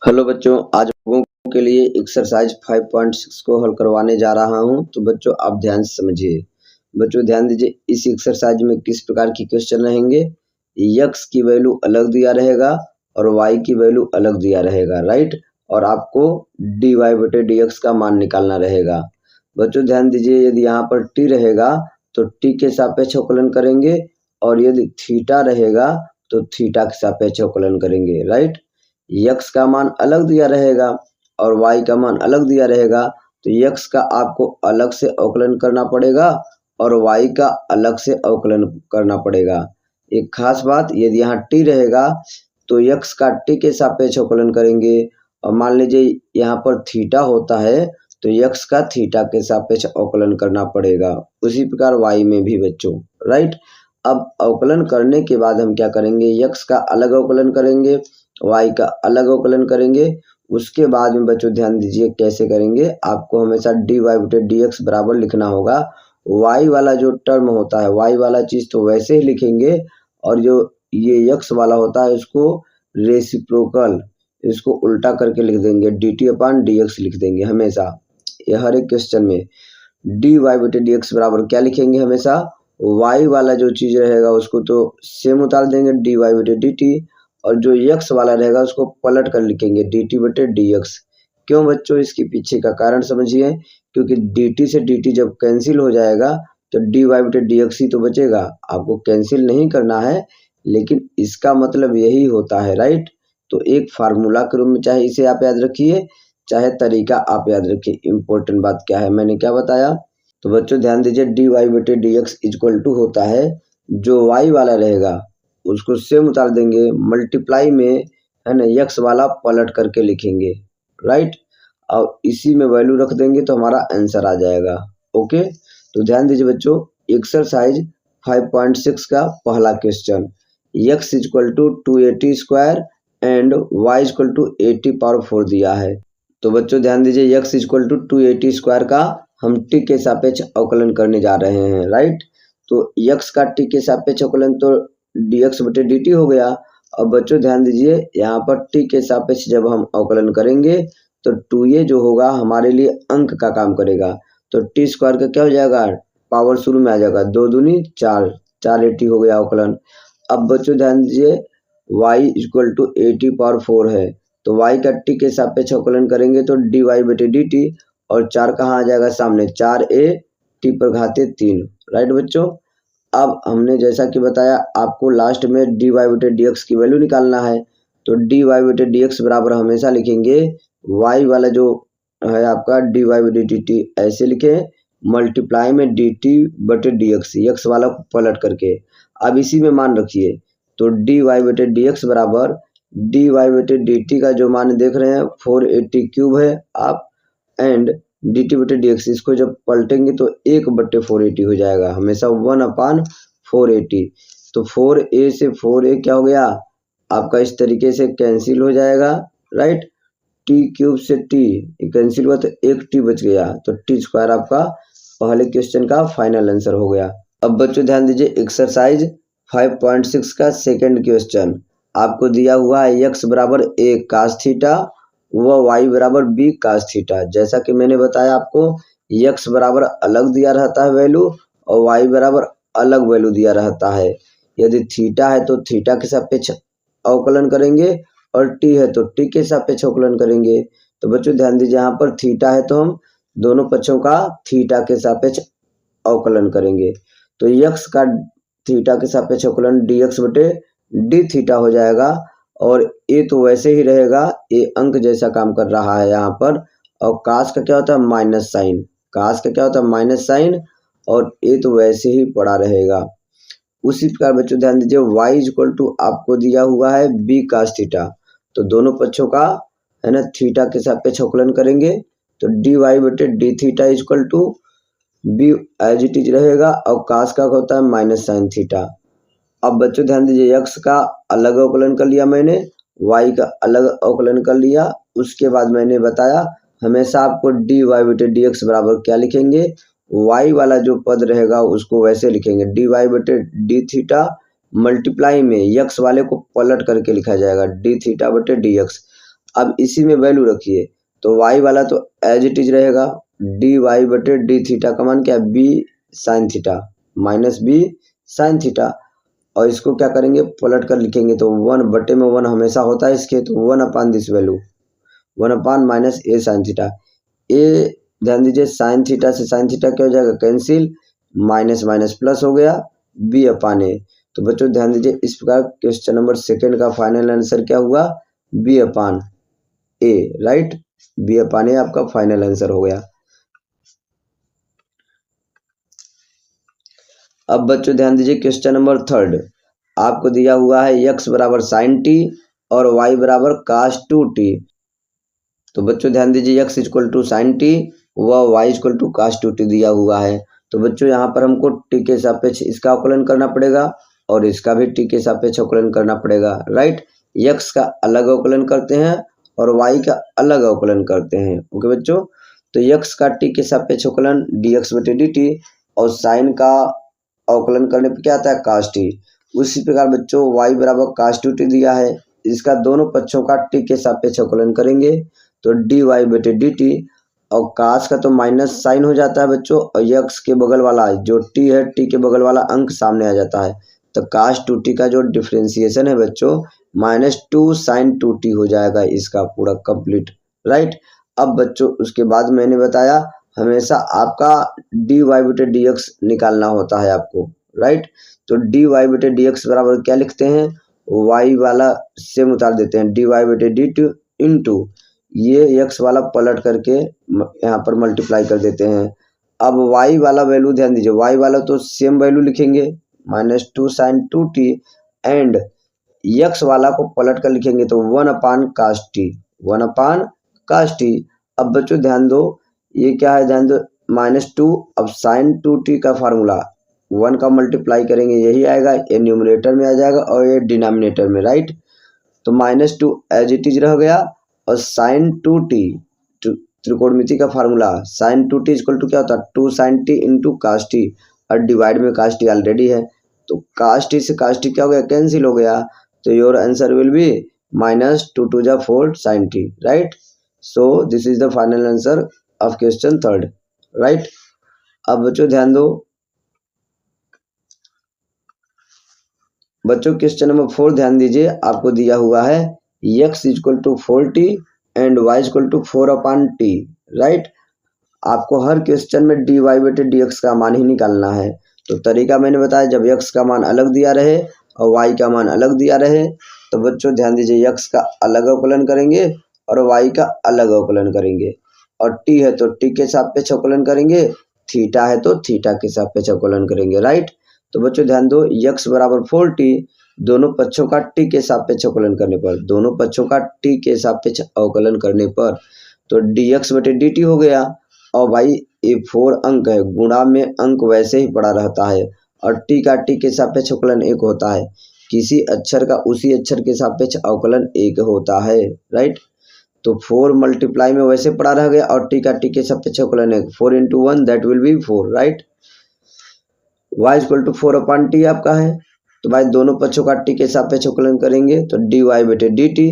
Hello बच्चों, आज लोगों के लिए एक्सरसाइज 5.6 को हल करवाने जा रहा हूं। तो बच्चों आप ध्यान से समझिए। बच्चों ध्यान दीजिए, इस एक्सरसाइज में किस प्रकार की क्वेश्चन रहेंगे। x की वैल्यू अलग दिया रहेगा और y की वैल्यू अलग दिया रहेगा, राइट। और आपको dy/dx का मान निकालना रहेगा। बच्चों ध्यान दीजिए, यदि यहाँ पर t रहेगा तो t के सापेक्ष अवकलन करेंगे, और यदि थीटा रहेगा तो थीटा के सापेक्ष अवकलन करेंगे, राइट। x का मान अलग दिया रहेगा और y का मान अलग दिया रहेगा, तो x का आपको अलग से अवकलन करना पड़ेगा और y का अलग से अवकलन करना पड़ेगा। एक खास बात, यदि यहाँ t रहेगा तो x का t के सापेक्ष अवकलन करेंगे, और मान लीजिए यहाँ पर थीटा होता है तो x का थीटा के सापेक्ष अवकलन करना पड़ेगा। उसी प्रकार y में भी बच्चों, राइट। अब अवकलन करने के बाद हम क्या करेंगे, x का अलग अवकलन करेंगे, y का अलग अवकलन करेंगे। उसके बाद में बच्चों ध्यान दीजिए कैसे करेंगे। आपको हमेशा dy/dx बराबर लिखना होगा। y वाला जो टर्म होता है, y वाला चीज तो वैसे ही लिखेंगे, और जो ये x वाला होता है उसको रेसिप्रोकल, इसको उल्टा करके लिख देंगे, dt/dx लिख देंगे हमेशा। ये हर एक क्वेश्चन में dy/dx बराबर क्या लिखेंगे, हमेशा y वाला जो चीज रहेगा उसको तो सेम उतार देंगे dy/dt, और जो x वाला रहेगा उसको पलट कर लिखेंगे dt/dx। क्यों बच्चों, इसके पीछे का कारण समझिए। क्योंकि dt से dt जब कैंसिल हो जाएगा तो dy/dx ही तो बचेगा। आपको कैंसिल नहीं करना है, लेकिन इसका मतलब यही होता है, राइट। तो एक फार्मूला के रूप में चाहे इसे आप याद रखिए, चाहे तरीका आप याद रखिए। इंपॉर्टेंट बात क्या है, मैंने क्या बताया। तो बच्चों ध्यान दीजिए, dy/dx इक्वल टू होता है, जो y वाला रहेगा उसको सेम उतार देंगे, मल्टीप्लाई में है ना x वाला पलट करके लिखेंगे, राइट। और इसी में वैल्यू रख देंगे तो हमारा आंसर आ जाएगा। ओके, तो ध्यान दीजिए बच्चों, एक्सरसाइज 5.6 का पहला question, x equal to 280 square and y equal to 80⁴ दिया है। तो बच्चों ध्यान दीजिए, x इक्वल टू 280 स्क्वायर का हम t के सापेक्ष अवकलन करने जा रहे हैं, राइट। तो x का t के सापेक्ष अवकलन तो dx/dt हो गया। अब बच्चों ध्यान दीजिए, यहाँ पर t के सापेक्ष जब हम अवकलन करेंगे तो 2a जो होगा हमारे लिए अंक का काम करेगा। तो t स्क्वायर का क्या हो जाएगा, पावर शुरू में आ जाएगा, 2 दूनी 4, 480 हो गया अवकलन। अब बच्चों ध्यान दीजिए, y इक्वल टू 80⁴ है, तो y का t के सापेक्ष अवकलन करेंगे तो dy/dt, और 4 कहाँ आ जाएगा सामने, 4a t⁻3, राइट बच्चों। अब हमने जैसा कि बताया आपको लास्ट में dy/dx की वैल्यू निकालना है, तो dy/dx बराबर हमेशा लिखेंगे y वाला जो है आपका dy/dt ऐसे लिखे, मल्टीप्लाई में dt/dx, x वाला को पलट करके। अब इसी में मान रखिए, तो dy/dx बराबर dy/dt का जो मान देख रहे हैं 480³ है आप, एंड dt/dx, इसको जब पलटेंगे तो 1/480 हो जाएगा, हमेशा 1/480। तो 4a से 4a क्या हो गया आपका, इस तरीके से कैंसिल हो जाएगा, राइट। t³ से t कैंसिल हुआ तो एक t बच गया, तो t स्क्वायर आपका पहले क्वेश्चन का फाइनल आंसर हो गया। अब बच्चों ध्यान दीजिए, एक्सरसाइज 5.6 का सेकंड क्वेश्चन आपको दिया हुआ है, x बराबर a cos थीटा व y बराबर b cos थीटा। जैसा कि मैंने बताया आपको, x बराबर अलग दिया रहता है वैल्यू, और y बराबर अलग वैल्यू दिया रहता है। यदि थीटा है तो थीटा के सापेक्ष अवकलन करेंगे, और t है तो t के सापेक्ष अवकलन करेंगे। तो बच्चों ध्यान दीजिए, यहाँ पर थीटा है तो हम दोनों पक्षों का थीटा के सापेक्ष अवकलन करेंगे। तो x का थीटा के सापेक्ष अवकलन dx/d हो जाएगा, और a तो वैसे ही रहेगा, a अंक जैसा काम कर रहा है यहाँ पर। और कास का क्या होता है, माइनस साइन, कास का क्या होता है, माइनस साइन, और a तो वैसे ही पड़ा रहेगा। उसी प्रकार बच्चों ध्यान दीजिए, y इक्वल टू आपको दिया हुआ है b cos थीटा, तो दोनों पक्षों का है ना थीटा के सापेक्ष अवकलन करेंगे, तो dy/d equal to b as it is रहेगा, और कास का होता है माइनस साइन थीटा। अब बच्चों ध्यान दीजिए, x का अलग अवकलन कर लिया मैंने, y का अलग अवकलन कर लिया। उसके बाद मैंने बताया हमेशा आपको dy/dx बराबर क्या लिखेंगे, y वाला जो पद रहेगा उसको वैसे लिखेंगे, dy/d मल्टीप्लाई में x वाले को पलट करके लिखा जाएगा, d θ/dx। अब इसी में वैल्यू रखिए, तो y वाला तो एज इट इज रहेगा, डी वाई बटे डी थीटा का मान क्या है, b sine theta minus b sine theta, और इसको क्या करेंगे पलट कर लिखेंगे तो 1/1 हमेशा होता है इसके, तो 1 this value 1 minus a sine theta. ए ध्यान दीजिए साइन थीटा से साइन थीटा क्या हो जाएगा कैंसिल, माइनस माइनस प्लस हो गया, बी अपान ए। तो बच्चों ध्यान दीजिए इस प्रकार क्वेश्चन नंबर 2 का फाइनल आंसर क्या हुआ, बी अपान ए, राइट, बी अपान ए आपका फाइनल आंसर हो गया। अब बच्चों ध्यान दीजिए क्वेश्चन नंबर 3 आपको दिया हुआ है x बराबर साइन टी और y बराबर कास 2t। तो बच्चों ध्यान दीजिए x equal to sine t व y equal to cos 2t दिया हुआ है। तो बच्चों यहाँ पर हमको t के सापेक्ष इसका अवकलन करना पड़ेगा और इसका भी t के सापेक्ष अवकलन करना पड़ेगा, राइट। x का अलग अवकलन करते हैं और y का अलग अवकलन करते हैं, ओके बच्चों। तो x का t के सापेक्ष अवकलन dx बटे dt और साइन का अवकलन करने पे क्या आता है कास टी। उसी प्रकार बच्चों y बराबर कास 2t दिया है, इसका दोनों पक्षों का t के सापेक्ष अवकलन करेंगे तो dy बटे dt, और कास का तो माइनस साइन हो जाता है बच्चों, और x के बगल वाला जो t है t के बगल वाला अंक सामने आ जाता है, तो कास 2t का जो डिफ्रेंसिएशन है बच्चों -2 साइन 2t हो जाएगा इसका पूरा कंप्लीट, राइट। अब बच्चों उसके बाद मैंने बताया हमेशा आपका dy बटे dx निकालना होता है आपको, राइट। तो dy बटे dx बराबर क्या लिखते हैं, y वाला सेम उतार देते हैं dy बटे dt इंटू ये x वाला पलट करके यहाँ पर मल्टीप्लाई कर देते हैं। अब y वाला वैल्यू ध्यान दीजिए, y वाला तो सेम वैल्यू लिखेंगे -2 साइन 2t एंड x वाला को पलट कर लिखेंगे तो 1 कास टी, 1 कास टी। अब बच्चों ध्यान दो ये क्या है, ध्यान दो -2, अब साइन 2t का फार्मूला 1 का मल्टीप्लाई करेंगे यही आएगा, ये न्यूमरेटर में आ जाएगा और ये डिनोमिनेटर में, राइट। तो -2 एज इट इज रह गया और साइन 2t त्रिकोणमिति का formula sign 2t equal to क्या होता है 2 sine t into cos t, और डिवाइड में कास टी ऑलरेडी है, तो कास टी से कास टी क्या हो गया कैंसिल हो गया, तो योर आंसर विल बी -2 2 जा 4 sine t, right. So this is the final answer of question 3, right. अब बच्चों ध्यान दो, बच्चों क्वेश्चन नंबर 4 ध्यान दीजिए, आपको दिया हुआ है x equal to 4t and y equal to 4/t, right. आपको हर क्वेश्चन में dy बटे dx का मान ही निकालना है। तो तरीका मैंने बताया, जब x का मान अलग दिया रहे और y का मान अलग दिया रहे तो बच्चों ध्यान दीजिए x का अलग अवकलन करेंगे और y का अलग अवकलन करेंगे, और t है तो t के सापेक्ष अवकलन करेंगे, थीटा है तो थीटा के सापेक्ष अवकलन करेंगे, राइट। तो बच्चों ध्यान दो x बराबर 4t, दोनों पक्षों का t के सापेक्ष अवकलन करने पर, दोनों पक्षों का t के सापेक्ष अवकलन करने पर तो dx बटे dt हो गया, और भाई ये 4 अंक है, गुणा में अंक वैसे ही पड़ा रहता है, और t का t के सापेक्ष अवकलन 1 होता है, किसी अक्षर का उसी अक्षर के सापेक्ष अवकलन 1 होता है, राइट। तो 4 मल्टीप्लाई में वैसे पड़ा रह गया और t का t के सापेक्ष अवकलन 1, 4 into 1 that will be 4, right. y equal to 4/t आपका है, तो भाई दोनों पक्षों का t के सापेक्ष अवकलन करेंगे तो dy बटे dt,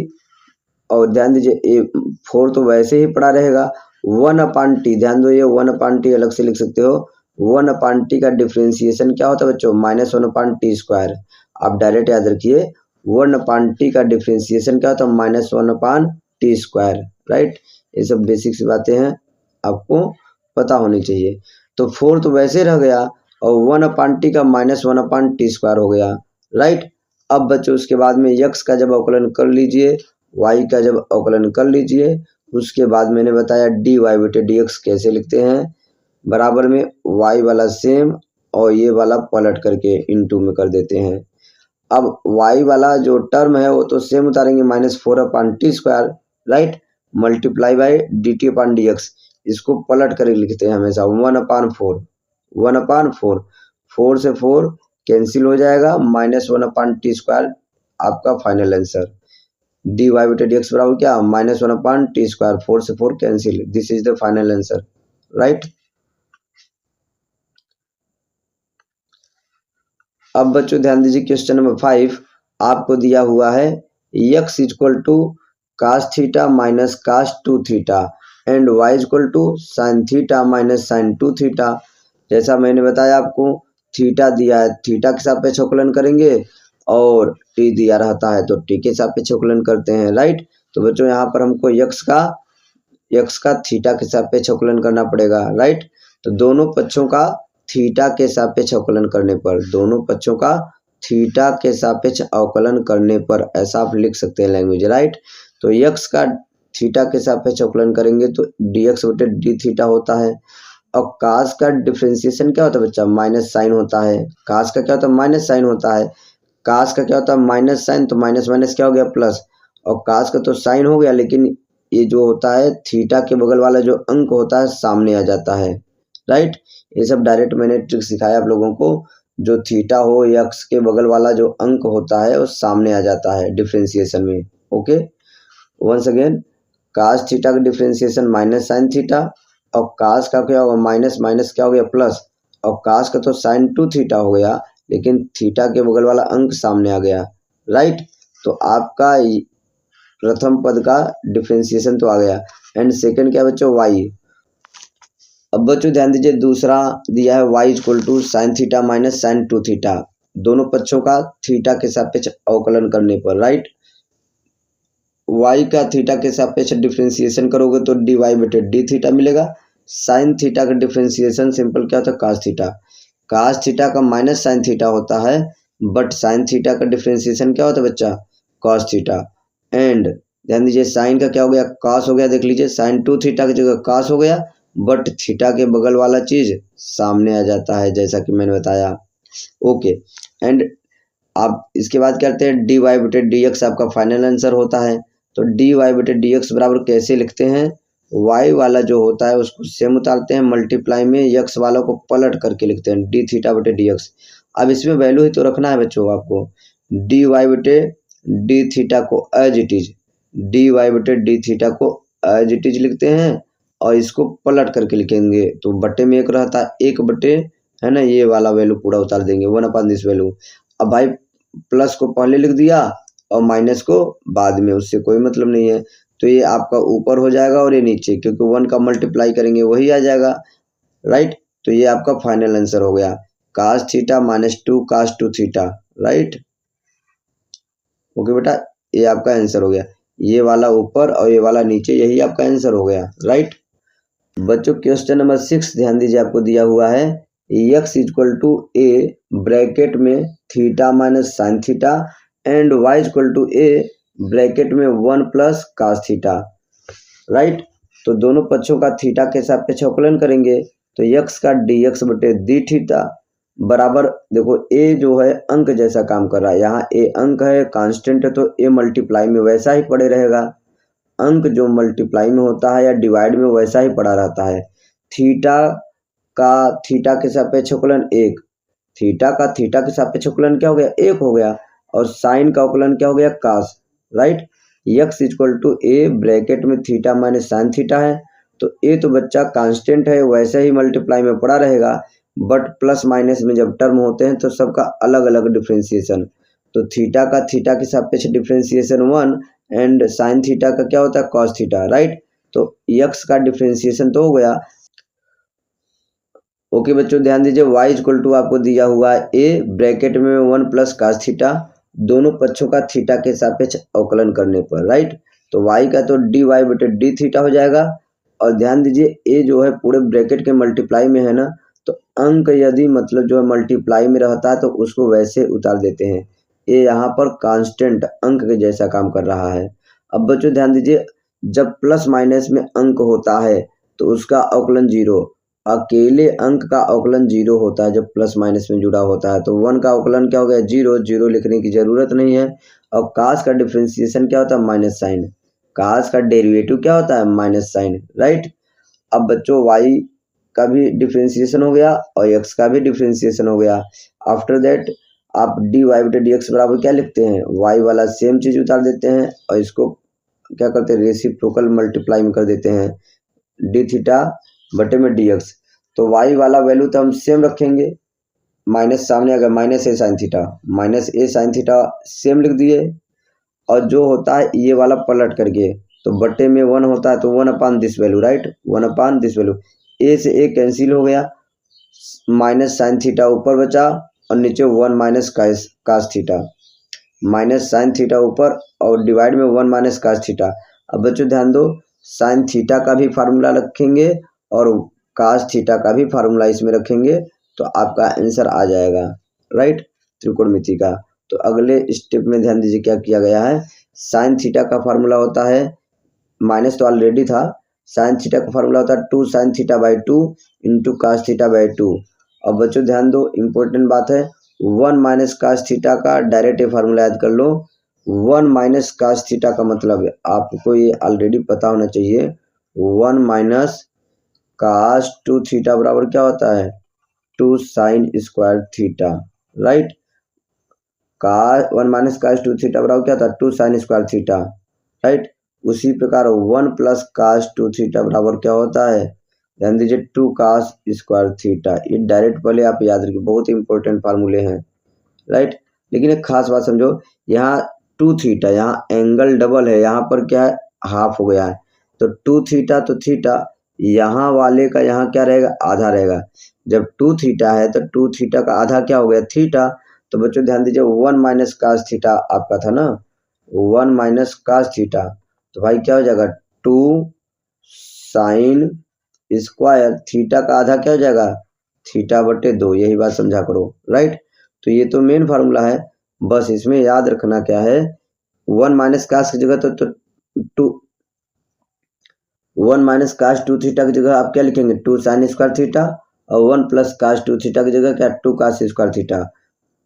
और ध्यान दीजिए ये 4 तो वैसे ही पड़ा रहेगा, 1/t, ध्यान दो ये 1/t अलग से लिख सकते हो, 1/t का डिफ्रेंसिएशन क्या होता है बच्चों -1/t स्क्वायर, आप डायरेक्ट याद रखिए 1/t का डिफ्रेंसिएशन क्या होता है -1/t स्क्वायर, राइट। ये सब बेसिक सी बातें हैं आपको पता होनी चाहिए। तो 4 तो वैसे रह गया और 1/t का -1/t स्क्वायर हो गया, राइट। अब बच्चों उसके बाद में x का जब अवकलन कर लीजिए, y का जब अवकलन कर लीजिए, उसके बाद मैंने बताया dy बटे dx कैसे लिखते हैं, बराबर में y वाला सेम और ये वाला पलट करके इनटू में कर देते हैं। अब y वाला जो टर्म है वो तो सेम उतारेंगे -4/t square, right, multiply by dt/dx, इसको पलट कर लिखते हैं हमेशा 1/4, 1/4, 4 से 4 कैंसिल हो जाएगा, -1/t स्क्वायर आपका फाइनल आंसर, dy बटे dx बराबर क्या -1/t स्क्वायर, 4 से 4 cancel, this is the final answer, right. अब बच्चों ध्यान दीजिए क्वेश्चन नंबर 5 आपको दिया हुआ है x equal to cos theta minus cos 2 theta and y equal to sin theta minus sin 2 theta. जैसा मैंने बताया आपको, थीटा दिया है, थीटा के सापेक्ष अवकलन करेंगे और t दिया रहता है तो t के सापेक्ष अवकलन करते हैं, राइट। तो बच्चों यहाँ पर हमको x का थीटा के सापेक्ष अवकलन करना पड़ेगा, राइट। तो दोनों पक्षों का थीटा के सापेक्ष अवकलन करने पर, दोनों पक्षों का थीटा के सापेक्ष अवकलन करने पर ऐसा आप लिख सकते हैं लैंग्वेज, राइट। तो x का थीटा के सापेक्ष अवकलन करेंगे तो dx बटे डी थीटा होता है। और cos का डिफ्रेंसिएशन क्या होता है बच्चा, माइनस साइन होता है। cos का क्या होता है, माइनस साइन होता है। cos का क्या होता है, माइनस साइन, तो माइनस माइनस क्या हो गया, प्लस। और cos का तो साइन हो गया, लेकिन ये जो होता है थीटा के बगल वाला जो अंक होता है सामने आ जाता है, राइट। ये सब डायरेक्ट मैंने ट्रिक सिखाया आप लोगों को। जो थीटा हो x के बगल वाला जो अंक होता है वो सामने आ जाता है डिफ्रेंसिएशन में, okay. Once again, cos theta का डिफ्रेंसिएशन माइनस साइन थीटा, और cos का क्या होगा, माइनस माइनस क्या हो गया, प्लस। और cos का तो sin 2 थीटा हो गया, लेकिन थीटा के बगल वाला अंक सामने आ गया, राइट। तो आपका प्रथम पद का डिफ्रेंसिएशन तो आ गया। एंड सेकंड क्या बच्चों, y। अब बच्चों ध्यान दीजिए, दूसरा दिया है y equal to sine theta minus sine 2 theta, दोनों पक्षों का थीटा के सापेक्ष अवकलन करने पर, राइट। y का थीटा के सापेक्ष डिफ्रेंसिएशन करोगे तो dy बटे डी थीटा मिलेगा। साइन थीटा का डिफ्रेंसिएशन सिंपल क्या होता है, cos थीटा। cos थीटा का माइनस साइन थीटा होता है, बट साइन थीटा का डिफ्रेंसिएशन क्या होता है बच्चा, cos थीटा। एंड ध्यान दीजिए, साइन का क्या हो गया, cos हो गया, देख लीजिए साइन 2 थीटा की जगह cos हो गया, बट थीटा के बगल वाला चीज सामने आ जाता है, जैसा कि मैंने बताया, ओके। एंड आप इसके बाद करते हैं dy बटे dx, आपका फाइनल आंसर होता है। तो dy बटे dx बराबर कैसे लिखते हैं, y वाला जो होता है उसको सेम उतारते हैं, मल्टीप्लाई में x वाला को पलट करके लिखते हैं डी थीटा बटे dx। अब इसमें वैल्यू ही तो रखना है बच्चों आपको, dy बटे डी थीटा को एज इट इज, dy बटे डी थीटा को एज इट इज लिखते हैं और इसको पलट करके लिखेंगे तो बटे में एक रहता है, एक बटे है ना, ये वाला वैल्यू पूरा उतार देंगे, 1/दिस वैल्यू। अब भाई प्लस को पहले लिख दिया और माइनस को बाद में, उससे कोई मतलब नहीं है। तो ये आपका ऊपर हो जाएगा और ये नीचे, क्योंकि 1 का मल्टीप्लाई करेंगे वही आ जाएगा, राइट। तो ये आपका फाइनल आंसर हो गया, cos theta minus 2 cos 2 theta, right. Okay बेटा, ये आपका आंसर हो गया, ये वाला ऊपर और ये वाला नीचे, यही आपका आंसर हो गया, राइट। बच्चों क्वेश्चन नंबर 6 ध्यान दीजिए, आपको दिया हुआ है x equal to a bracket में theta minus sine theta and y equal to a bracket में 1 प्लस cos थीटा, राइट। तो दोनों पक्षों का थीटा के सापेक्ष अवकलन करेंगे तो x का dx बटे डी थीटा बराबर, देखो a जो है अंक जैसा काम कर रहा है, यहाँ a अंक है, कांस्टेंट है, तो a मल्टीप्लाई में वैसा ही पड़े रहेगा, अंक जो मल्टीप्लाई में होता है या डिवाइड में वैसा ही पड़ा रहता है। थीटा का थीटा के सापेक्ष अवकलन 1, थीटा का थीटा के सापेक्ष अवकलन क्या हो गया, 1 हो गया, और साइन का अवकलन क्या हो गया, cos, right. x equal to a bracket में थीटा माइनस साइन थीटा है, तो ए तो बच्चा कांस्टेंट है, वैसे ही मल्टीप्लाई में पड़ा रहेगा, बट प्लस माइनस में जब टर्म होते हैं तो सबका अलग अलग डिफ्रेंसिएशन। तो थीटा का थीटा के सापेक्ष डिफ्रेंसिएशन 1 एंड साइन थीटा का क्या होता है, cos थीटा, राइट। तो x का डिफ्रेंसिएशन तो हो गया, ओके बच्चों ध्यान दीजिए, y इक्वल टू आपको दिया हुआ है a ब्रैकेट में 1 प्लस cos थीटा, दोनों पक्षों का थीटा के सापेक्ष अवकलन करने पर, राइट। तो y का तो dy बटे डी थीटा हो जाएगा, और ध्यान दीजिए a जो है पूरे ब्रैकेट के मल्टीप्लाई में है ना, तो अंक यदि मतलब जो है मल्टीप्लाई में रहता है तो उसको वैसे उतार देते हैं, ये यहाँ पर कांस्टेंट अंक के जैसा काम कर रहा है। अब बच्चों ध्यान दीजिए, जब प्लस माइनस में अंक होता है तो उसका अवकलन 0, अकेले अंक का अवकलन 0 होता है जब प्लस माइनस में जुड़ा होता है, तो 1 का अवकलन क्या हो गया, 0, 0 लिखने की जरूरत नहीं है। और cos का डिफ्रेंसिएशन क्या होता है, माइनस साइन, cos का डेरिवेटिव क्या होता है, माइनस साइन, राइट। अब बच्चों y का भी डिफ्रेंसिएशन हो गया और x का भी डिफ्रेंसिएशन हो गया। आफ्टर दैट आप dy बटे dx बराबर क्या लिखते हैं, y वाला सेम चीज उतार देते हैं और इसको क्या करते हैं, रेसिप्रोकल मल्टीप्लाई में कर देते हैं, डी थीटा बटे में dx। तो y वाला वैल्यू तो हम सेम रखेंगे, माइनस सामने आ गया, minus a sine theta, minus a sine theta same लिख दिए, और जो होता है ये वाला पलट करके, तो बट्टे में 1 होता है तो 1 upon this value, right, 1 upon this value. A से ए कैंसिल हो गया, माइनस साइन थीटा ऊपर बचा और नीचे 1 minus cos theta, minus sine theta ऊपर और डिवाइड में 1 माइनस कास थीटा। अब बच्चों ध्यान दो, साइन थीटा का भी फार्मूला रखेंगे और कास थीटा का भी फार्मूला इसमें रखेंगे तो आपका आंसर आ जाएगा, राइट, त्रिकोणमिति का। तो अगले स्टेप में ध्यान दीजिए क्या किया गया है। साइन थीटा का फार्मूला होता है, माइनस तो ऑलरेडी था, साइन थीटा का फार्मूला होता है 2 sine theta by 2 into cos theta by 2। अब बच्चों ध्यान दो, इम्पोर्टेंट बात है, 1 माइनस कास थीटा का डायरेक्ट फार्मूला याद कर लो। 1 माइनस कास थीटा का मतलब आपको ये ऑलरेडी पता होना चाहिए, 1 माइनस कास 2 थीटा बराबर क्या होता है, 2 साइन स्क्वायर थीटा, राइट। कास 1 माइनस कास 2 थीटा बराबर क्या था, 2 साइन स्क्वायर थीटा, राइट। उसी प्रकार 1 प्लस कास 2 थीटा बराबर क्या होता है, ध्यान दीजिए 2 कास स्क्वायर थीटा। ये डायरेक्ट पहले आप याद रखिए, बहुत इंपॉर्टेंट फार्मूले हैं, राइट। लेकिन एक खास बात समझो, यहाँ 2 थीटा, यहाँ एंगल डबल है, यहाँ पर क्या है, हाफ हो गया है, तो 2 थीटा तो थीटा, यहाँ वाले का यहाँ क्या रहेगा, आधा रहेगा। जब 2 थीटा है तो 2 थीटा का आधा क्या हो गया, थीटा। तो बच्चों ध्यान दीजिए 1 माइनस कास थीटा आपका था ना, 1 माइनस कास थीटा, तो भाई क्या हो जाएगा, 2 साइन स्क्वायर थीटा का आधा क्या हो जाएगा, थीटा बटे 2। यही बात समझा करो, राइट। तो ये तो मेन फार्मूला है, बस इसमें याद रखना क्या है, 1 माइनस कास की जगह तो 2, 1 माइनस कास 2 थीटा की जगह आप क्या लिखेंगे, 2 साइन स्क्वायर थीटा, और 1 प्लस कास 2 थीटा की जगह क्या, 2 कास स्क्वायर थीटा।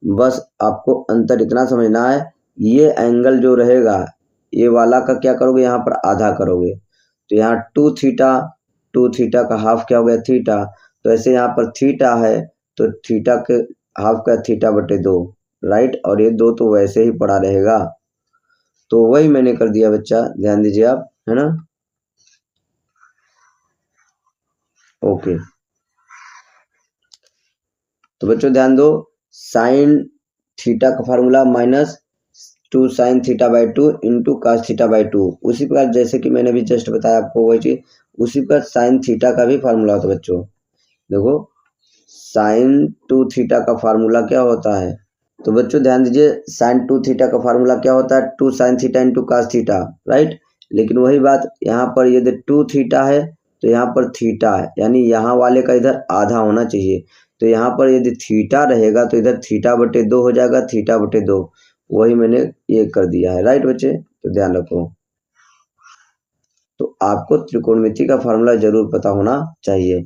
बस आपको अंतर इतना समझना है, ये एंगल जो रहेगा ये वाला का क्या करोगे, यहाँ पर आधा करोगे, तो यहाँ 2 थीटा का हाफ क्या हो गया, थीटा। तो ऐसे यहाँ पर थीटा है तो थीटा के हाफ का थीटा बटे 2, राइट, और ये 2 तो वैसे ही पड़ा रहेगा, तो वही मैंने कर दिया बच्चा, ध्यान दीजिए आप, है ना, ओके। तो बच्चों ध्यान दो, साइन थीटा का formula minus 2 sine theta by 2 into cos theta by 2। उसी प्रकार जैसे कि मैंने भी जस्ट बताया आपको वही चीज, उसी प्रकार साइन थीटा का भी फार्मूला होता है बच्चों। देखो साइन 2 थीटा का फार्मूला क्या होता है, तो बच्चों ध्यान दीजिए साइन 2 थीटा का फार्मूला क्या होता है, 2 sine theta into cos theta, right. लेकिन वही बात यहाँ पर यदि 2 थीटा है तो यहाँ पर थीटा है, यानी यहाँ वाले का इधर आधा होना चाहिए, तो यहाँ पर यदि थीटा रहेगा तो इधर थीटा बटे 2 हो जाएगा, थीटा बटे 2, वही मैंने ये कर दिया है, राइट बच्चे, तो ध्यान रखो। तो आपको त्रिकोणमिति का फार्मूला जरूर पता होना चाहिए।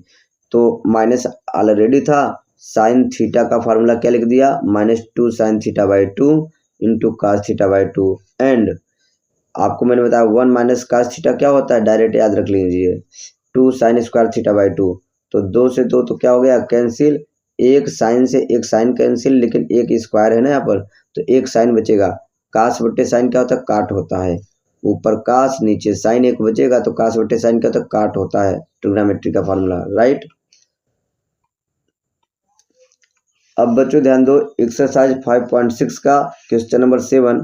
तो माइनस ऑलरेडी था, साइन थीटा का फार्मूला क्या लिख दिया, minus 2 sine theta by 2 into cos theta by 2, and आपको मैंने बताया 1 माइनस कास थीटा क्या होता है, डायरेक्ट याद रख लीजिए 2 साइन स्क्वायर थीटा बाई 2। तो 2 से 2 तो क्या हो गया, कैंसिल, एक साइन से एक साइन कैंसिल, लेकिन एक स्क्वायर है ना यहाँ पर, तो एक साइन बचेगा, कास बटे साइन क्या होता है, काट होता है, ऊपर कास नीचे साइन एक बचेगा, तो कास बटे साइन क्या होता है, काट होता है, ट्रिग्नोमेट्री का फार्मूला, राइट। अब बच्चों ध्यान दो, एक्सरसाइज 5.6 का क्वेश्चन नंबर 7,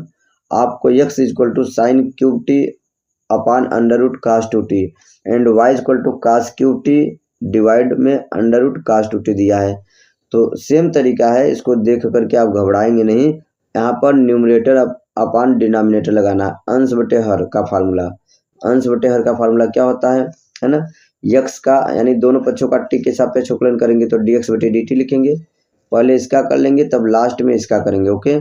आपको x equal to sine cube t upon under root cos 2t and y equal to cos cube t divide में अंडर रूट कास 2t दिया है। तो सेम तरीका है, इसको देख करके आप घबराएंगे नहीं, यहाँ पर न्यूमरेटर अपान डिनोमिनेटर लगाना, अंश बटे हर का फार्मूला, अंश बटे हर का फार्मूला क्या होता है ना, यक्स का यानी दोनों पक्षों का टी के सापेक्ष अवकलन करेंगे तो dx बटे dt लिखेंगे, पहले इसका कर लेंगे तब लास्ट में इसका करेंगे, ओके।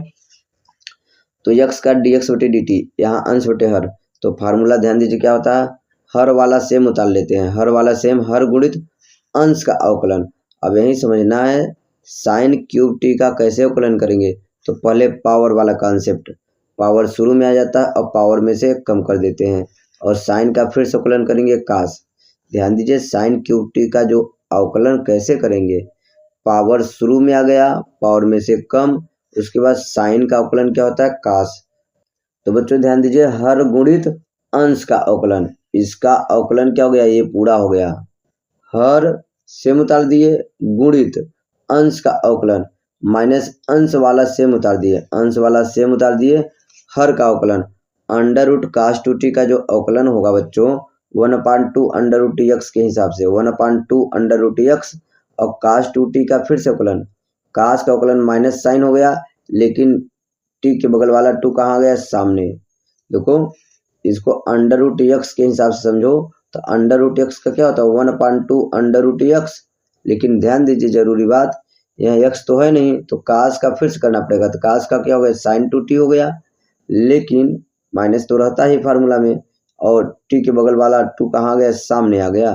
तो यक्स का dx बटे dt, यहाँ अंश बटे हर, तो फार्मूला ध्यान दीजिए क्या होता है, हर वाला सेम उतार लेते हैं, हर वाला सेम, हर गुणित अंश का अवकलन। अब यही समझना है साइन क्यूब टी का कैसे अवकलन करेंगे, तो पहले पावर वाला कॉन्सेप्ट, पावर शुरू में आ जाता है और पावर में से कम कर देते हैं, और साइन का फिर से अवकलन करेंगे कास। ध्यान दीजिए साइन क्यूब टी का जो अवकलन कैसे करेंगे, पावर शुरू में आ गया, पावर में से कम, उसके बाद साइन का अवकलन क्या होता है, कास। तो बच्चों ध्यान दीजिए हर गुणित अंश का अवकलन, इसका अवकलन क्या हो गया, ये पूरा हो गया, हर सेम उतार दिए, गुणित अंश का अवकलन माइनस अंश वाला सेम उतार दिए, अंश वाला सेम उतार दिए, हर का अवकलन, under root cos two t का जो अवकलन होगा बच्चों 1/2 अंडर रूट एक्स के हिसाब से 1/2 अंडर रूट एक्स, और कास टू टी का फिर से अवकलन, कास का अवकलन माइनस साइन हो गया, लेकिन टी के बगल वाला 2 कहाँ गया, सामने। देखो इसको अंडर रूट एक्स के हिसाब से समझो, तो अंडर रूट एक्स का क्या होता है 1/2 अंडर रूट एक्स, लेकिन ध्यान दीजिए जरूरी बात, यहाँ एक्स तो है नहीं, तो कास का फिर से करना पड़ेगा, तो कास का क्या हो गया साइन टू टी हो गया, लेकिन माइनस तो रहता ही फार्मूला में, और टी के बगल वाला 2 कहाँ गया, सामने आ गया,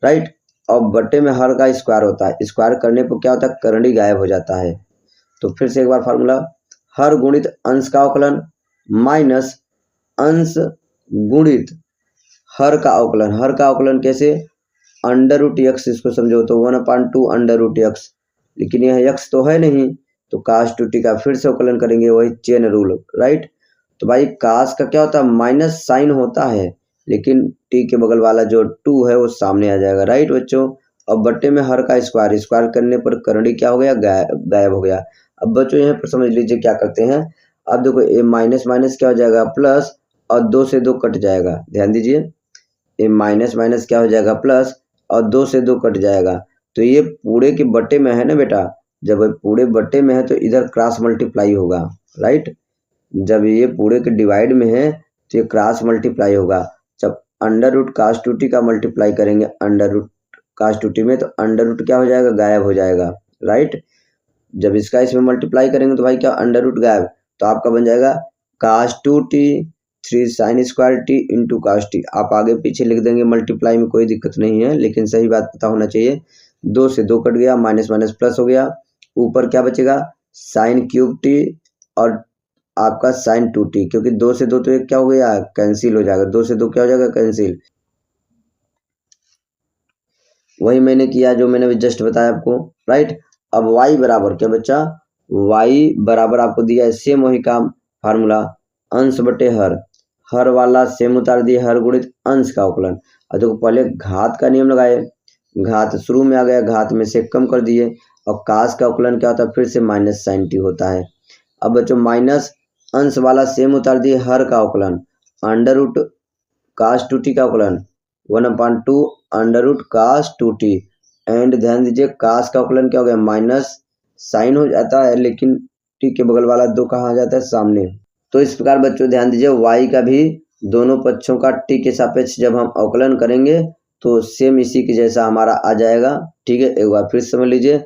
राइट। और बट्टे में हर का स्क्वायर होता है, स्क्वायर करने पर क्या होता है, करंडी गायब हो जाता है। तो फिर से एक बार फार्मूला, हर गुणित अंश का अवकलन माइनस अंश गुणित हर का अवकलन, हर का अवकलन कैसे, अंडर रूट एक्स इसको समझो, तो 1/2 अंडर रूट एक्स, लेकिन यह एक्स तो है नहीं, तो कास टू टी का फिर से अवकलन करेंगे, वही चेन रूल, राइट। तो भाई कास का क्या होता है माइनस साइन होता है, लेकिन टी के बगल वाला जो 2 है वो सामने आ जाएगा, राइट बच्चों। अब बट्टे में हर का स्क्वायर, स्क्वायर करने पर करंडी क्या हो गया, गायब हो गया। अब बच्चों यहाँ पर समझ लीजिए क्या करते हैं, अब देखो ये माइनस माइनस क्या हो जाएगा प्लस, और 2 से 2 कट जाएगा, ध्यान दीजिए, ये माइनस माइनस क्या हो जाएगा प्लस, और 2 से 2 कट जाएगा, तो ये पूरे के बट्टे में है ना बेटा, जब पूरे बट्टे में है तो इधर क्रॉस मल्टीप्लाई होगा, राइट। जब ये पूरे के डिवाइड में है तो ये क्रॉस मल्टीप्लाई होगा, जब under root cos two t का मल्टीप्लाई करेंगे under root cos two t में, तो अंडर रूट क्या हो जाएगा, गायब हो जाएगा, राइट। जब इसका इसमें मल्टीप्लाई करेंगे तो भाई क्या अंडर रूट गायब, तो आपका बन जाएगा cos two t 3 sine square t into cos t, आप आगे पीछे लिख देंगे मल्टीप्लाई में, कोई दिक्कत नहीं है, लेकिन सही बात पता होना चाहिए। 2 से 2 कट गया, माइनस माइनस प्लस हो गया, ऊपर क्या बचेगा साइन क्यूब टी, और आपका साइन 2t, क्योंकि 2 से 2 तो एक क्या हो गया कैंसिल हो जाएगा, 2 से 2 क्या हो जाएगा कैंसिल, वही मैंने किया जो मैंने जस्ट बताया आपको, राइट। अब y बराबर क्या बच्चा, y बराबर आपको दिया है सेम वही काम फार्मूला, अंश बटे हर वाला सेम उतार दिए, हर गुणित अंश का अवकलन। और देखो पहले घात का नियम लगाए, घात शुरू में आ गया, घात में से कम कर दिए, और कास का अवकलन क्या होता है फिर से माइनस साइन टी होता है। अब बच्चों माइनस अंश वाला सेम उतार दिए, हर का अवकलन under root cos two t का अवकलन 1/2 under root cos two t, and ध्यान दीजिए कास का अवकलन क्या हो गया माइनस साइन हो जाता है, लेकिन टी के बगल वाला 2 कहाँ आ जाता है, सामने। तो इस प्रकार बच्चों ध्यान दीजिए y का भी दोनों पक्षों का टी के सापेक्ष जब हम अवकलन करेंगे तो सेम इसी के जैसा हमारा आ जाएगा, ठीक है। एक बार फिर समझ लीजिए,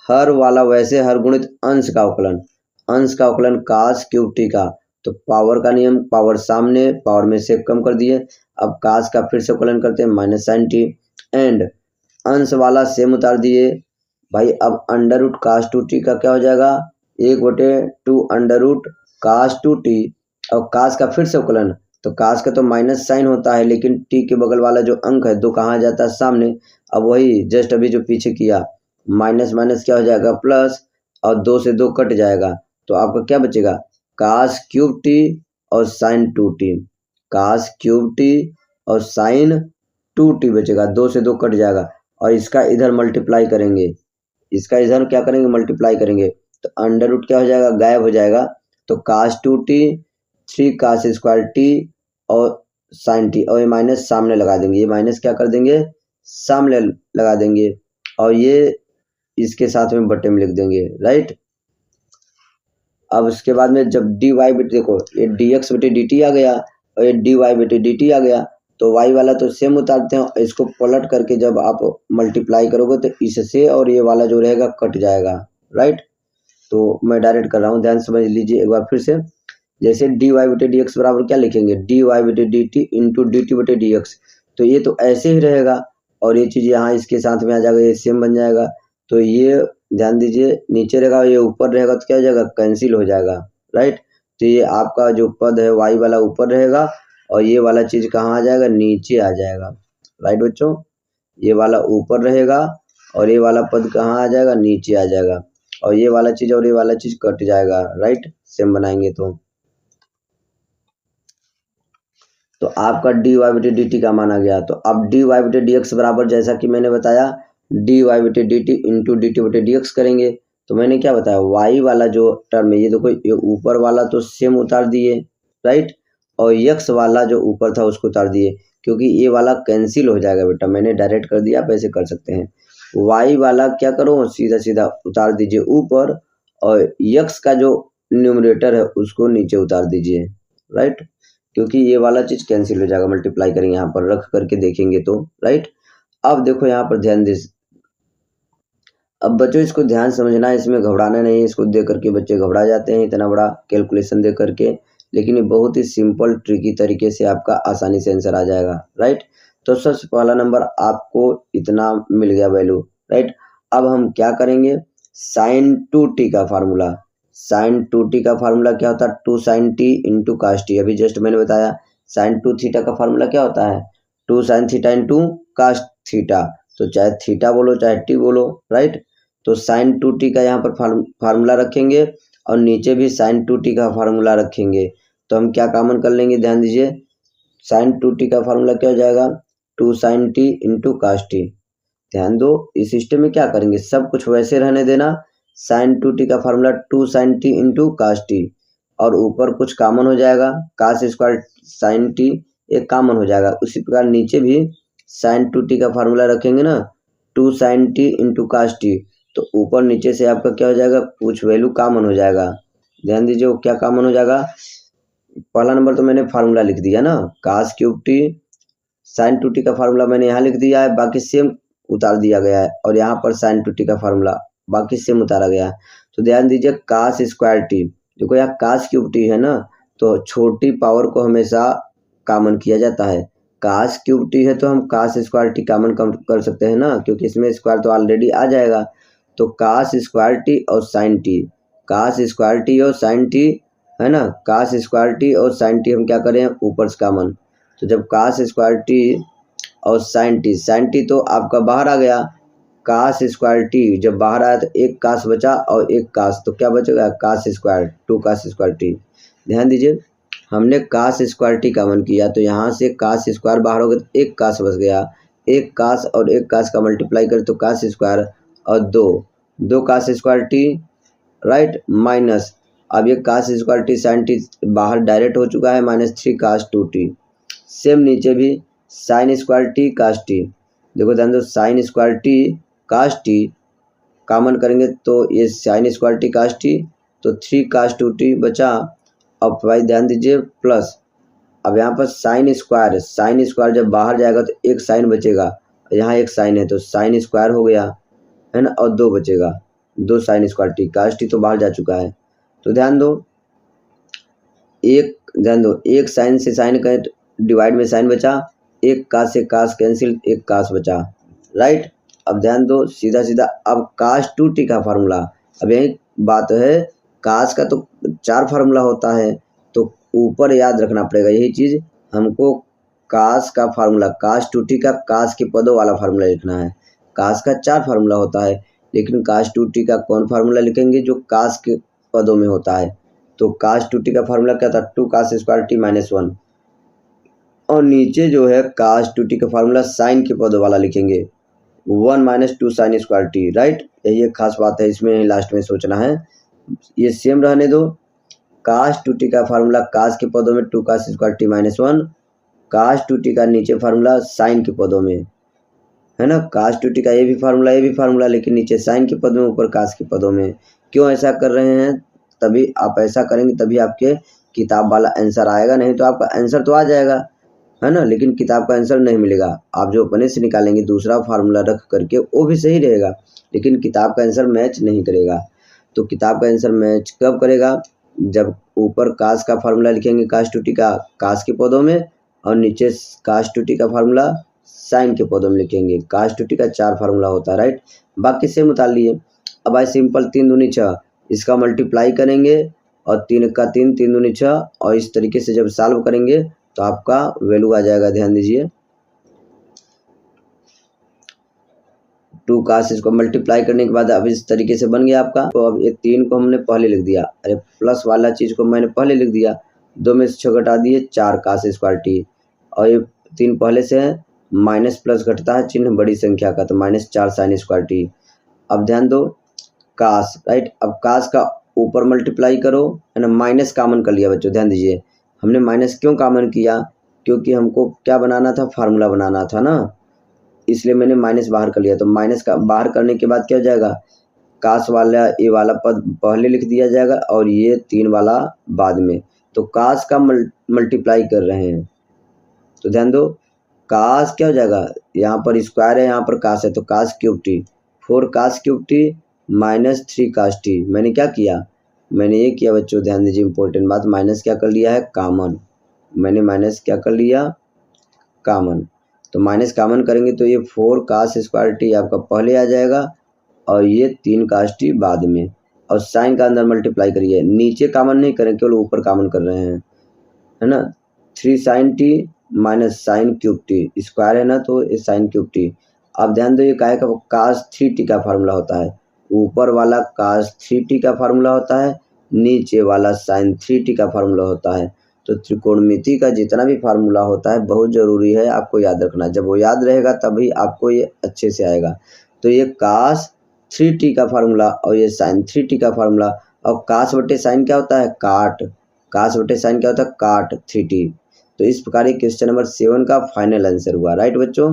हर वाला वैसे हर गुणित अंश का अवकलन, अंश का अवकलन कास क्यूब टी का, तो पावर का नियम, पावर सामने, पावर में से कम कर दिए, अब कास का फिर से अवकलन करते हैं माइनस साइन टी, एंड अंश वाला सेम उतार दिए भाई, अब under root cos two t का क्या हो जाएगा 1/2 under root cos two t, और कास का फिर से अवकलन, तो कास का तो माइनस साइन होता है, लेकिन टी के बगल वाला जो अंक है 2 कहाँ जाता है, सामने। अब वही जस्ट अभी जो पीछे किया, माइनस माइनस क्या हो जाएगा प्लस, और 2 से 2 कट जाएगा, तो आपका क्या बचेगा कास क्यूब टी और sine 2t, cos cube t और साइन 2t बचेगा, 2 से 2 कट जाएगा, और इसका इधर मल्टीप्लाई करेंगे, इसका इधर क्या करेंगे मल्टीप्लाई करेंगे, तो अंडर रूट क्या हो जाएगा गायब हो जाएगा, तो कास 2t 3 कास स्क्वायर टी और साइन टी, और ये माइनस सामने लगा देंगे, ये माइनस क्या कर देंगे सामने लगा देंगे, और ये इसके साथ में बट्टे में लिख देंगे, राइट। अब उसके बाद में जब डी वाई बटे, देखो ये डी एक्स बटे डी टी आ गया, और ये डी वाई बटे डी टी आ गया, तो वाई वाला तो सेम उतारते हैं, इसको पलट करके जब आप मल्टीप्लाई करोगे तो इससे और ये वाला जो रहेगा कट जाएगा, राइट। तो मैं डायरेक्ट कर रहा हूँ, ध्यान समझ लीजिए एक बार फिर से, जैसे डी वाई बटे डी एक्स बराबर क्या लिखेंगे डी वाई बटे D T into D T बटे डी एक्स, तो ये तो ऐसे ही रहेगा, और ये चीज़ यहाँ इसके साथ में आ जाएगा, ये सेम बन जाएगा, तो ये ध्यान दीजिए नीचे रहेगा, ये ऊपर रहेगा तो क्या हो जाएगा कैंसिल हो जाएगा, राइट। तो ये आपका जो पद है वाई वाला ऊपर रहेगा, और ये वाला चीज़ कहाँ आ जाएगा नीचे आ जाएगा, राइट बच्चों, ये वाला ऊपर रहेगा और ये वाला पद कहाँ आ जाएगा नीचे आ जाएगा, और ये वाला चीज़ और ये वाला चीज़ कट जाएगा, राइट, सेम बनाएंगे तो आपका डी वाई बटे डी टी का माना गया। तो अब डी वाई बटे डी एक्स बराबर जैसा कि मैंने बताया डी वाई बटे D T into D T बटे डी एक्स करेंगे, तो मैंने क्या बताया वाई वाला जो टर्म है, ये देखो ये ऊपर वाला तो सेम उतार दिए, राइट, और यक्स वाला जो ऊपर था उसको उतार दिए, क्योंकि ये वाला कैंसिल हो जाएगा बेटा, मैंने डायरेक्ट कर दिया, आप ऐसे कर सकते हैं। वाई वाला क्या करो, सीधा सीधा उतार दीजिए ऊपर, और यक्स का जो न्यूमरेटर है उसको नीचे उतार दीजिए, राइट, क्योंकि ये वाला चीज कैंसिल हो जाएगा, मल्टीप्लाई करेंगे यहाँ पर रख करके देखेंगे तो, राइट। अब देखो यहाँ पर ध्यान दे, अब बच्चों इसको ध्यान समझना है, इसमें घबराना नहीं है, इसको देख करके बच्चे घबरा जाते हैं इतना बड़ा कैलकुलेशन देख करके, लेकिन ये बहुत ही सिंपल ट्रिकी तरीके से आपका आसानी से आंसर आ जाएगा, राइट। तो सबसे पहला नंबर आपको इतना मिल गया वैल्यू, राइट। अब हम क्या करेंगे, साइन टू टी का फार्मूला, साइन टू टी का फार्मूला क्या होता है, two sine t into cos t, अभी जस्ट मैंने बताया। साइन टू थीटा का फार्मूला क्या होता है, two sine theta into cos theta, तो चाहे थीटा बोलो चाहे टी बोलो, राइट। तो साइन टू टी का यहाँ पर फार्मूला रखेंगे और नीचे भी साइन टू टी का फार्मूला रखेंगे, तो हम क्या कॉमन कर लेंगे, ध्यान दीजिए, साइन टू टी का फार्मूला क्या हो जाएगा, two sine t into cos t. ध्यान दो, इस सिस्टम में क्या करेंगे, सब कुछ वैसे रहने देना, साइन टू टी का formula two sine t into cos t, और ऊपर कुछ कॉमन हो जाएगा, कास स्क्वायर साइन टी एक कॉमन हो जाएगा। उसी प्रकार नीचे भी साइन टू टी का फार्मूला रखेंगे ना, two sine t into cos t, तो ऊपर नीचे से आपका क्या हो जाएगा, कुछ वैल्यू कॉमन हो जाएगा। ध्यान दीजिए वो क्या कॉमन हो जाएगा, पहला नंबर तो मैंने फार्मूला लिख दिया ना, cos cube t, sine two t का फार्मूला मैंने यहाँ लिख दिया है, बाकी सेम उतार दिया गया है, और यहाँ पर साइन टू टी का फार्मूला बाकी सेम उतारा गया है। तो ध्यान दीजिए कास स्क्वायर टी, देखो यहाँ कास क्यूब टी है ना, तो छोटी पावर को हमेशा कॉमन किया जाता है, कास क्यूब टी है तो हम कास स्क्वायर टी कॉमन कर सकते हैं ना, क्योंकि इसमें स्क्वायर तो ऑलरेडी आ जाएगा। तो कास स्क्वायर टी और sine t, cos square t और साइन टी है ना, कास स्क्वायर टी और साइन टी हम क्या करें, ऊपर से कॉमन, तो जब कास स्क्वायर टी और साइन टी तो आपका बाहर आ गया, कास स्क्वायर टी जब बाहर आया तो एक कास बचा और एक कास, तो क्या बचेगा, cos square, two cos square t. ध्यान दीजिए हमने कास स्क्वायर टी कॉमन किया, तो यहाँ से कास स्क्वायर बाहर हो गया तो एक कास बच गया, एक कास और एक कास का मल्टीप्लाई करें तो कास स्क्वायर, और दो cos square t, right, minus, अब ये cos square t sine t बाहर डायरेक्ट हो चुका है, minus three cos two t. Same नीचे भी sine square t cos t, देखो ध्यान दो, sine square t cos t common करेंगे तो ये sine square t cos t, तो थ्री कास टू टी बचा। अब भाई ध्यान दीजिए प्लस, अब यहाँ पर साइन स्क्वायर जब बाहर जाएगा तो एक साइन बचेगा, यहाँ एक साइन है तो साइन स्क्वायर हो गया है ना, और दो बचेगा, दो sine square t, cos t तो बाहर जा चुका है। तो ध्यान दो एक साइन से साइन का डिवाइड में साइन बचा, एक कास से कास कैंसिल, एक कास बचा, राइट। अब ध्यान दो सीधा सीधा, अब कास टू टी का फार्मूला, अब यही बात है, कास का तो चार फार्मूला होता है, तो ऊपर याद रखना पड़ेगा यही चीज हमको, कास का फार्मूला, कास टू टी का कास के पदों वाला फार्मूला लिखना है। कास का चार फार्मूला होता है, लेकिन कास टू टी का कौन फार्मूला लिखेंगे, जो कास के पदों में होता है। तो कास टू टी का फार्मूला क्या था, two cos square t minus one, और नीचे जो है कास टू टी का फार्मूला साइन के पदों वाला लिखेंगे, one minus two sine square t, right. यही एक खास बात है, इसमें लास्ट में सोचना है, ये सेम रहने दो। कास टू टी का फार्मूला कास के पदों में two cos square t minus one, cos two t का नीचे फार्मूला साइन के पदों में है ना, कास टू टी का ये भी फार्मूला, लेकिन नीचे साइन के पदों में ऊपर कास के पदों में। क्यों ऐसा कर रहे हैं, तभी आप ऐसा करेंगे तभी आपके किताब वाला आंसर आएगा, नहीं तो आपका आंसर तो आ जाएगा है ना, लेकिन किताब का आंसर नहीं मिलेगा। आप जो अपने से निकालेंगे दूसरा फार्मूला रख करके वो भी सही रहेगा, लेकिन किताब का आंसर मैच नहीं करेगा। तो किताब का आंसर मैच कब करेगा, जब ऊपर कास का फार्मूला लिखेंगे कास टू टी का कास के पदों में, और नीचे कास टू टी का फार्मूला साइन के पदों में लिखेंगे। कास टू टी का चार फार्मूला होता है, राइट, बाकी सेम उतार लिए। अब आई सिंपल, तीन दूनी छः, इसका मल्टीप्लाई करेंगे और तीन का तीन, तीन दूनी छः, और इस तरीके से जब सॉल्व करेंगे तो आपका वैल्यू आ जाएगा। ध्यान दीजिए टू कास, इसको मल्टीप्लाई करने के बाद अब इस तरीके से बन गया आपका। तो अब ये तीन को हमने पहले लिख दिया, अरे प्लस वाला चीज़ को मैंने पहले लिख दिया, दो में से छः घटा दिए, चार कास स्क्वायर टी, और ये तीन पहले से है, माइनस प्लस घटता है चिन्ह बड़ी संख्या का, तो माइनस चार साइन स्क्वायर टी। अब ध्यान दो कास, राइट, अब कास का ऊपर मल्टीप्लाई करो है ना, माइनस कॉमन कर लिया बच्चों, ध्यान दीजिए हमने माइनस क्यों कॉमन किया, क्योंकि हमको क्या बनाना था, फार्मूला बनाना था ना, इसलिए मैंने माइनस बाहर कर लिया। तो माइनस का बाहर करने के बाद क्या हो जाएगा, काश वाला ये वाला पद पहले लिख दिया जाएगा और ये 3 वाला बाद में। तो काश का मल्टीप्लाई कर रहे हैं, तो ध्यान दो, काश क्या हो जाएगा, यहाँ पर स्क्वायर है, यहाँ पर काश है, तो काश क्यूब टी, 4 काश क्यूब टी माइनस 3 काश टी। मैंने क्या किया, मैंने ये किया बच्चों, ध्यान दीजिए इंपॉर्टेंट बात, माइनस क्या कर लिया है, कॉमन। मैंने माइनस क्या कर लिया, कॉमन। तो माइनस कॉमन करेंगे तो ये 4 काश स्क्वायर टी आपका पहले आ जाएगा और ये 3 काश टी बाद में, और साइन का अंदर मल्टीप्लाई करिए, नीचे कॉमन नहीं करें, केवल ऊपर कॉमन कर रहे हैं, है ना। 3 sine t minus sine cube t, square है ना तो ये साइन क्यूब टी। अब ध्यान दो, ये काहे का, काश 3t का फार्मूला होता है, ऊपर वाला काश 3t का फार्मूला होता है, नीचे वाला साइन 3t का फार्मूला होता है। तो त्रिकोणमिति का जितना भी फार्मूला होता है बहुत ज़रूरी है आपको याद रखना, जब वो याद रहेगा तभी आपको ये अच्छे से आएगा। तो ये काश 3t का फार्मूला और ये साइन 3t का फार्मूला, और काश बटे साइन क्या होता है, काट, काश बटे साइन क्या होता है, काट 3t। तो इस प्रकार ये क्वेश्चन नंबर 7 का फाइनल आंसर हुआ। राइट बच्चों।